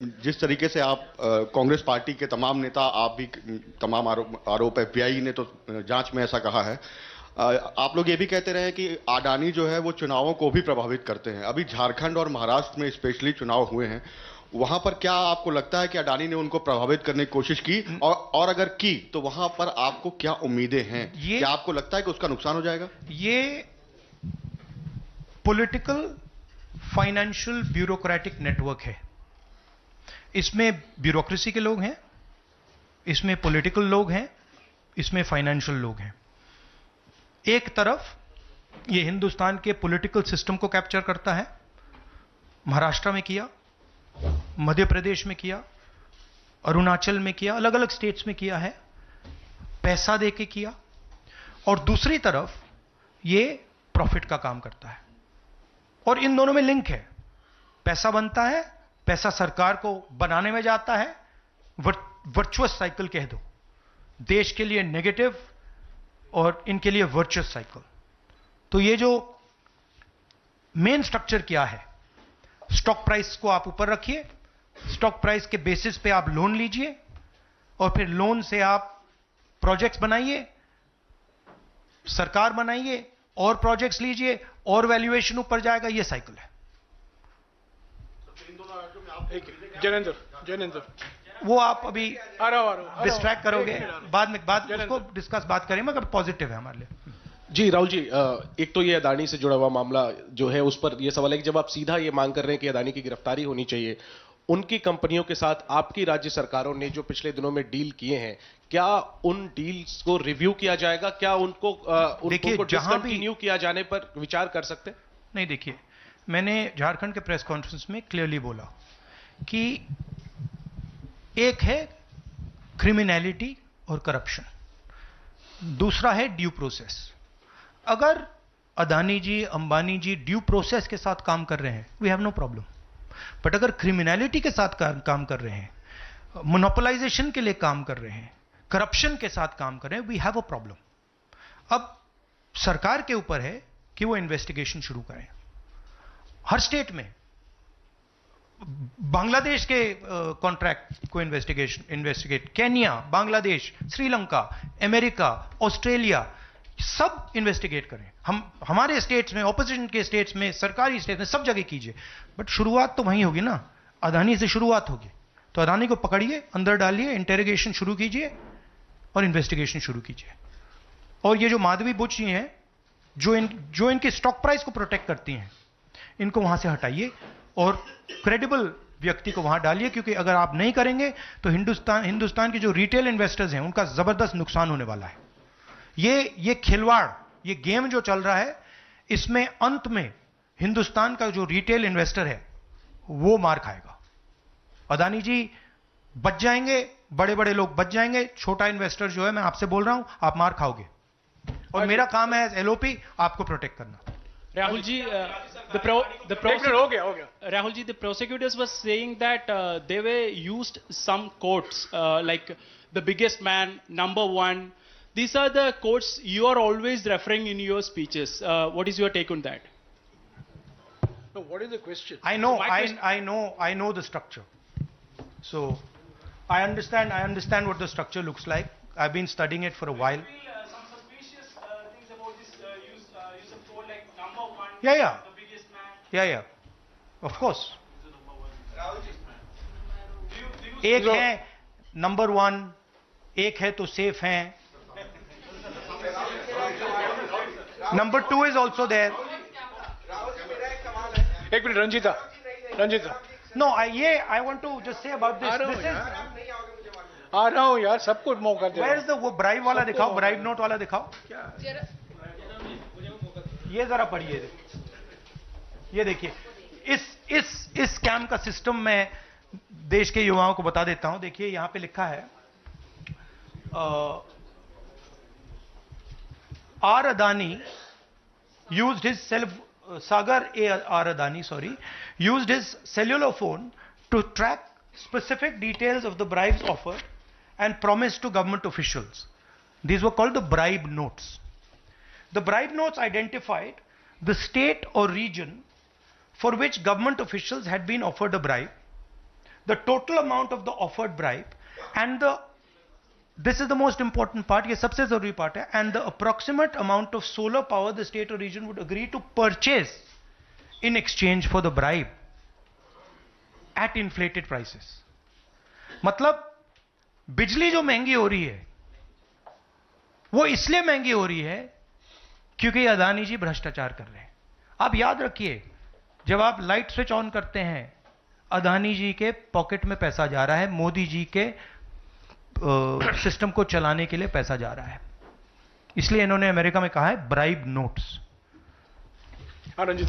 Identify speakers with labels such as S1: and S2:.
S1: जिस तरीके से आप कांग्रेस पार्टी के तमाम नेता, आप भी तमाम आरोप एफबीआई ने तो जांच में ऐसा कहा है। आप लोग ये भी कहते रहे कि अडानी जो है वो चुनावों को भी प्रभावित करते हैं। अभी झारखंड और महाराष्ट्र में स्पेशली चुनाव हुए हैं, वहां पर क्या आपको लगता है कि अडानी ने उनको प्रभावित करने की कोशिश की, और अगर की तो वहां पर आपको क्या उम्मीदें हैं? क्या आपको लगता है कि उसका नुकसान हो जाएगा?
S2: ये पॉलिटिकल फाइनेंशियल ब्यूरोक्रेटिक नेटवर्क है। इसमें ब्यूरोक्रेसी के लोग हैं, इसमें पॉलिटिकल लोग हैं, इसमें फाइनेंशियल लोग हैं। एक तरफ ये हिंदुस्तान के पॉलिटिकल सिस्टम को कैप्चर करता है, महाराष्ट्र में किया, मध्य प्रदेश में किया, अरुणाचल में किया, अलग अलग स्टेट्स में किया है, पैसा देके किया। और दूसरी तरफ ये प्रॉफिट का काम करता है, और इन दोनों में लिंक है। पैसा बनता है, पैसा सरकार को बनाने में जाता है, वर्चुअस साइकिल कह दो, देश के लिए नेगेटिव और इनके लिए वर्चुअस साइकिल। तो ये जो मेन स्ट्रक्चर क्या है, स्टॉक प्राइस को आप ऊपर रखिए, स्टॉक प्राइस के बेसिस पे आप लोन लीजिए, और फिर लोन से आप प्रोजेक्ट्स बनाइए, सरकार बनाइए, और प्रोजेक्ट्स लीजिए, और वैल्यूएशन ऊपर जाएगा। ये साइकिल है।
S3: जैनेंद्र,
S2: वो आप अभी
S3: आ रहा
S2: डिस्ट्रैक्ट करोगे, बाद उसको डिस्कस बात करें, मगर पॉजिटिव है हमारे लिए।
S4: जी राहुल जी, एक तो ये अदानी से जुड़ा हुआ मामला जो है, उस पर ये सवाल है कि जब आप सीधा ये मांग कर रहे हैं कि अदानी की गिरफ्तारी होनी चाहिए, उनकी कंपनियों के साथ आपकी राज्य सरकारों ने जो पिछले दिनों में डील किए हैं, क्या उन डील्स को रिव्यू किया जाएगा? क्या उनको डिसकंटिन्यू किया जाने पर विचार कर सकते हैं?
S2: नहीं, देखिए, मैंने झारखंड के प्रेस कॉन्फ्रेंस में क्लियरली बोला कि एक है क्रिमिनलिटी और करप्शन, दूसरा है ड्यू प्रोसेस। अगर अदानी जी, अंबानी जी ड्यू प्रोसेस के साथ काम कर रहे हैं, we have no problem. But अगर क्रिमिनलिटी के साथ काम कर रहे हैं, मोनोपोलाइजेशन के लिए काम कर रहे हैं, करप्शन के साथ काम कर रहे हैं, वी हैव अ प्रॉब्लम। अब सरकार के ऊपर है कि वो इन्वेस्टिगेशन शुरू करें। हर स्टेट में बांग्लादेश के कॉन्ट्रैक्ट को investigate, Kenya, Bangladesh, Sri Lanka, America, Australia, सब इन्वेस्टिगेट करें। हमारे स्टेट्स में, ऑपोजिशन के स्टेट्स में, सरकारी स्टेट्स में, सब जगह कीजिए। बट शुरुआत तो वहीं होगी ना, अदानी से शुरुआत होगी। तो अदानी को पकड़िए, अंदर डालिए, इंटेरोगेशन शुरू कीजिए और इन्वेस्टिगेशन शुरू कीजिए। और ये जो माधवी बुच जी हैं, जो इनके स्टॉक प्राइस को प्रोटेक्ट करती हैं, इनको वहां से हटाइए और क्रेडिबल व्यक्ति को वहां डालिए, क्योंकि अगर आप नहीं करेंगे तो हिंदुस्तान के जो रिटेल इन्वेस्टर्स हैं, उनका जबरदस्त नुकसान होने वाला है। ये खिलवाड़, ये गेम जो चल रहा है, इसमें अंत में हिंदुस्तान का जो रिटेल इन्वेस्टर है वो मार खाएगा। अदानी जी बच जाएंगे, बड़े बड़े लोग बच जाएंगे, छोटा इन्वेस्टर जो है, मैं आपसे बोल रहा हूं, आप मार खाओगे। और मेरा काम है एज एलओपी आपको प्रोटेक्ट करना।
S5: Rahul ji, Rahul ji, the prosecutors were saying that they were used some quotes like the biggest man, number one. These are the quotes you are always referring in your speeches. What is your take on that?
S3: No, what is the question?
S2: I know the structure. So I understand what the structure looks like. I've been studying it for a while.
S5: Some suspicious things about this use of quote like number one,
S2: Yeah.
S5: the biggest man.
S2: Yeah. Of course. एक है number one, एक है तो safe है, number two is also there.
S3: एक मिनट, Ranjita.
S2: No, I want to just say about this
S3: आ रहा हूं यार, सबको मौका दे।
S2: वेयर इज द वो ब्राइब वाला दिखाओ, ब्राइब नोट वाला दिखाओ। ये जरा पढ़िए, ये देखिए, इस स्कैम का सिस्टम मैं देश के युवाओं को बता देता हूं। देखिए, यहां पे लिखा है are Adani used his Sagar R. Adani, used his cellular phone to track specific details of the bribes offered and promised to government officials. These were called the bribe notes. The bribe notes identified the state or region for which government officials had been offered a bribe. the total amount of the offered bribe and this is the most important part, ये सबसे जरूरी part है, and the approximate amount of solar power the state or region would agree to purchase in exchange for the bribe at inflated prices. मतलब बिजली जो महंगी हो रही है वो इसलिए महंगी हो रही है क्योंकि अदानी जी भ्रष्टाचार कर रहे हैं. आप याद रखिए, जब आप लाइट स्विच ऑन करते हैं अदानी जी के पॉकेट में पैसा जा रहा है, मोदी जी के सिस्टम को चलाने के लिए पैसा जा रहा है. इसलिए इन्होंने अमेरिका में कहा है ब्राइब नोट्स.
S3: हाँ रंजीत.